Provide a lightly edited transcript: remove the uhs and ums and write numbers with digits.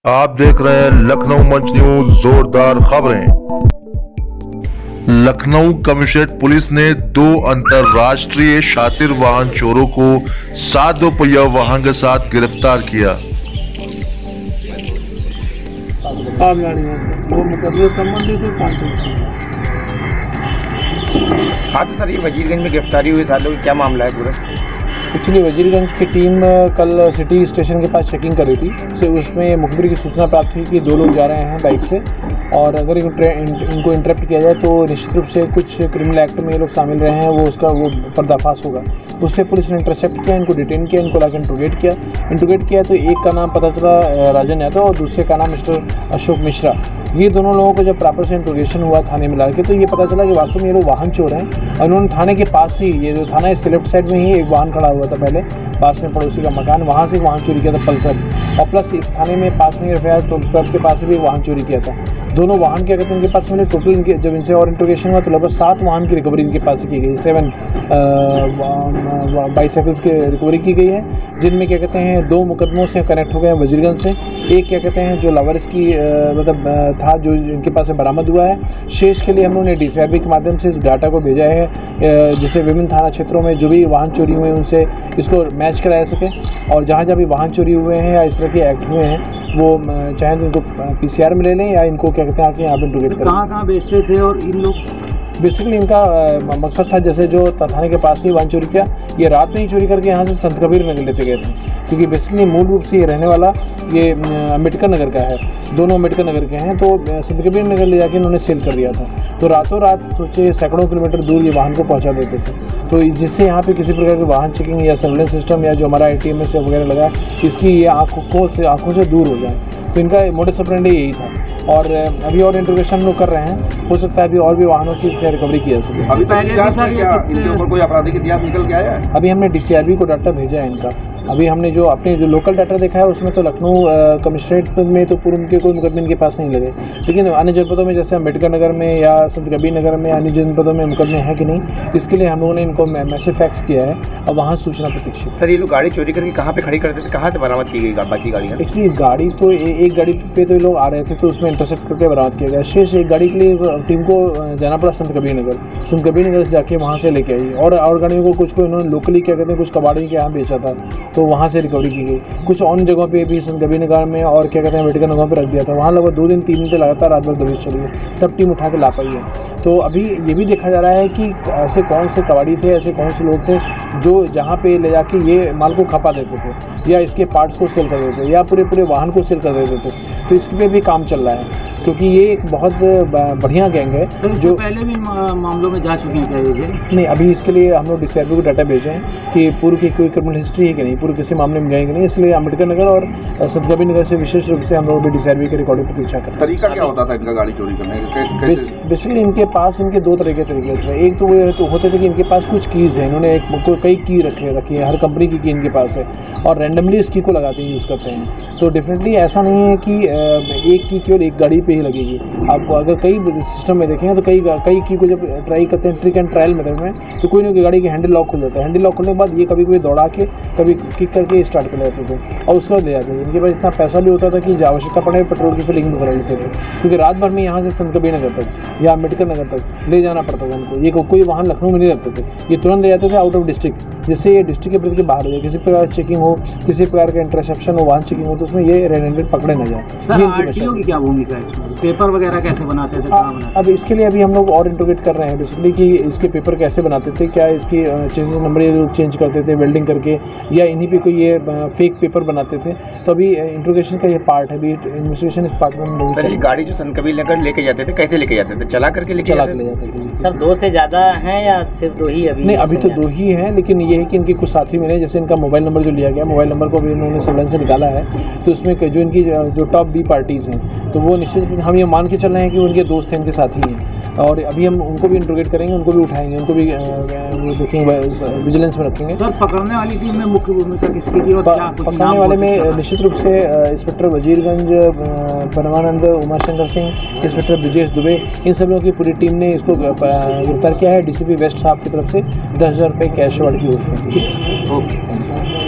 आप देख रहे हैं लखनऊ मंच न्यूज। जोरदार खबरें। लखनऊ कमिश्नरेट पुलिस ने 2 अंतरराष्ट्रीय शातिर वाहन चोरों को 7 दोपहिया वाहन के साथ गिरफ्तार किया। हाँ तो सर, ये वजीरगंज में गिरफ्तारी हुई सालों की क्या मामला है पूरा? एक्चुअली वजीरगंज की टीम कल सिटी स्टेशन के पास चेकिंग कर रही थी, तो उसमें मुखबिर की सूचना प्राप्त हुई कि 2 लोग जा रहे हैं बाइक से, और अगर इनको इंटरप्ट किया जाए तो निश्चित रूप से कुछ क्रिमिनल एक्ट में ये लोग शामिल रहे हैं, वो पर्दाफाश होगा। उससे पुलिस ने इंटरसेप्ट किया, इनको डिटेन किया, इनको लाकर इंट्रोगेट किया तो एक का नाम पता चला राजन यादव और दूसरे का नाम मिस्टर अशोक मिश्रा। ये दोनों लोगों को जब प्रॉपर से इंट्रोगेशन हुआ थाने में लाके, तो ये पता चला कि वास्तव में ये लोग वाहन चोर हैं। और इन्होंने थाने के पास ही, ये जो थाना है इसके लेफ्ट साइड में ही एक वाहन खड़ा हुआ था पहले, पास में पड़ोसी का मकान, वहाँ से वाहन चोरी किया था पल्सर, और प्लस इस थाने में पास में एफआईआर तो क्लब के पास भी वाहन चोरी किया था। दोनों वाहन क्या कहते हैं इनके पास, मैंने टोटल इनके जब इनसे और इंट्रोगेशन हुआ तो लगभग 7 वाहन की रिकवरी इनके पास की गई, 7 बाईसाइकिल्स की रिकवरी की गई है, जिनमें क्या कहते हैं 2 मुकदमों से कनेक्ट हो गए हैं वजीरगंज से। एक क्या कहते हैं जो लवर्स की मतलब था जो इनके पास से बरामद हुआ है। शेष के लिए हम लोगों ने DCRB के माध्यम से इस डाटा को भेजा है, जिससे विभिन्न थाना क्षेत्रों में जो भी वाहन चोरी हुए हैं उनसे इसको मैच कराया सके, और जहाँ जहाँ भी वाहन चोरी हुए हैं या इस तरह के एक्ट हुए हैं वो चाहे तो इनको PCR में ले लें या इनको क्या कहते हैं आके यहाँ पर इंट्रोगेट करें। कहाँ बेचते थे और इन लोग बेसिकली इनका मकसद था, जैसे जो थाने के पास ही वाहन चोरी किया, ये रात में ही चोरी करके यहाँ से संत कबीर नगर लेते गए थे, क्योंकि बेसिकली मूल रूप से ये रहने वाला ये अम्बेडकर नगर का है, दोनों अम्बेडकर नगर के हैं। तो संत कबीर नगर ले जाके इन्होंने सेल कर दिया था, तो रातों रात सोचे सैकड़ों किलोमीटर दूर ये वाहन को पहुँचा देते थे। तो जिससे यहाँ पे किसी प्रकार की वाहन चेकिंग या सर्वेलेंस सिस्टम या जो हमारा ITMS वगैरह लगा है, इसकी ये आँखों से दूर हो जाए, तो इनका मोडस ऑपरेंडी यही था। और अभी और इंट्रोगेशन लोग कर रहे हैं, हो सकता है अभी और भी वाहनों की रिकवरी की जा सके। अभी पहले इनके ऊपर कोई आपराधिक इतिहास निकल के आया है? अभी हमने DCRB को डाटा भेजा है इनका। अभी हमने जो अपने जो लोकल डाटा देखा है उसमें तो लखनऊ कमिश्नरेट में तो पूर्व के कोई मुकदमे इनके पास नहीं लगे, लेकिन अन्य जनपदों में जैसे अम्बेडकर नगर में या संत कबीर नगर में अन्य जनपदों में मुकदमे हैं कि नहीं, इसके लिए हम लोगों ने इनको मैसेज फैक्स किया है और वहाँ सूचना प्रतीक्षित। सर, ये लोग गाड़ी चोरी करके कहाँ पे खड़ी करते थे, कहाँ से बरामद की गई बाकी गाड़ियाँ? एक्चुअली गाड़ी तो एक गाड़ी पे तो लोग आ रहे थे, तो उसमें इंटरसेप्ट करके बरामद किया गया। शेष एक गाड़ी के लिए टीम को जाना पड़ा संत कबीर नगर से जाके वहाँ से लेके आई, और गाड़ियों को कुछ को इन्होंने लोकली क्या कहते हैं कुछ कबाड़ी के यहाँ बेचा था, तो वहाँ से रिकवरी की गई। कुछ अन्य जगहों पे भी संत कबीर नगर में और क्या कहते हैं अम्बेडकर नगर पे रख दिया था, वहाँ लगभग 2 दिन 3 दिन से लगातार रात भर दबिश चली है, तब टीम उठा के ला पाई है। तो अभी ये भी देखा जा रहा है कि ऐसे कौन से कबाड़ी थे, ऐसे कौन से लोग थे जो जहाँ पे ले जाके ये माल को खपा देते थे या इसके पार्ट्स को सेल कर देते थे या पूरे वाहन को सेल कर देते थे। तो इसके भी काम चल रहा है, क्योंकि ये एक बहुत बढ़िया गैंग है जो पहले भी मामलों में जा चुके हैं। नहीं, अभी इसके लिए हम लोग DCRB को डाटा भेजे हैं कि पूर्व की कोई क्रिमिनल हिस्ट्री है कि नहीं, पूर्व किसी मामले में गए कि नहीं, इसलिए अम्बेडकर नगर और संत कबीर नगर से विशेष रूप से हम लोग भी DCRB के रिकॉर्डिंग प्रतीक्षा करते हैं। तरीका क्या होता था इनका गाड़ी चोरी करने का? बेसिकली इनके पास इनके 2 तरह के तरीके थे। एक तो वो होते थे कि इनके पास कुछ कीज़ हैं, इन्होंने कई की रखी है, हर कंपनी की इनके पास है, और रैंडमली इस की को लगाते हैं, यूज़ करते हैं। तो डेफिनेटली ऐसा नहीं है कि एक की केवल एक गाड़ी पे ही लगेगी। आप अगर कई सिस्टम में देखेंगे तो कई की को जब ट्राई करते हैं ट्रिक एंड ट्रायल मेथड में, तो कोई नहीं गाड़ी की हैंडल लॉक खुल जाता है। हैंडल लॉक खुलने के बाद ये कभी दौड़ा के कभी किक करके स्टार्ट कर लेते थे और उसके बाद ले जाते थे। इनके पास इतना पैसा भी होता था कि आवश्यकता पड़े पेट्रोल की फिलिंग भी करा लेते थे, क्योंकि रात भर में यहाँ से संत कबीर नगर तक या अम्बेडकर नगर तक ले जाना पड़ता था उनको। ये कोई वाहन लखनऊ में नहीं रखते थे, ये तुरंत ले जाते थे आउट ऑफ डिस्ट्रिक्ट, जिससे ये डिस्ट्रिक्ट के प्रति बाहर हो जाए, किसी प्रकार चेकिंग हो, किसी प्रकार का इंटरसेप्शन हो, वाहन चेकिंग हो, तो उसमें ये रेड हैंडेड पकड़े न जाए। RTO की क्या भूमिका है इसमें? पेपर वगैरह कैसे बनाते थे? अब इसके लिए अभी हम लोग और इंट्रोगेट कर रहे हैं बेसिकली कि इसके पेपर कैसे बनाते थे, क्या इसकी चेंजेस नंबर ये लोग चेंज करते थे वेल्डिंग करके, या इन्हीं पे कोई ये फेक पेपर बनाते थे। तो अभी इंट्रोगेशन का ये पार्ट है, अभी इन्वेस्टिगेशन इस पार्ट में सर, ये गाड़ी जो संत कबीर नगर लेके जाते थे कैसे लेके जाते थे? चला करके ले जाते थे? सर 2 से ज़्यादा हैं या सिर्फ 2 ही? अभी नहीं, अभी तो 2 ही हैं, लेकिन ये है कि इनके कुछ साथी मिले, जैसे इनका मोबाइल नंबर जो लिया गया, मोबाइल नंबर को भी इन्होंने सर्वेलेंस से निकाला है, तो उसमें जो इनकी जो टॉप B पार्टीज़ हैं, तो वो निश्चित हम ये मान के चल रहे हैं कि उनके दोस्त हैं, इनके साथी हैं, और अभी हम उनको भी इंट्रोगेट करेंगे, उनको भी उठाएंगे, उनको भी देखेंगे, विजिलेंस में रखेंगे। सर, पकड़ने वाली टीम में मुख्य भूमिका किसकी थी? पकड़ने वाले में निश्चित रूप से इंस्पेक्टर वजीरगंज परमानंद, उमाशंकर सिंह, इंस्पेक्टर ब्रिजेश दुबे, इन सब लोगों की पूरी टीम ने इसको गिरफ्तार किया है। DCP वेस्ट साहब की तरफ से 10,000 रुपये कैश अवार्ड की ओर से। ओके।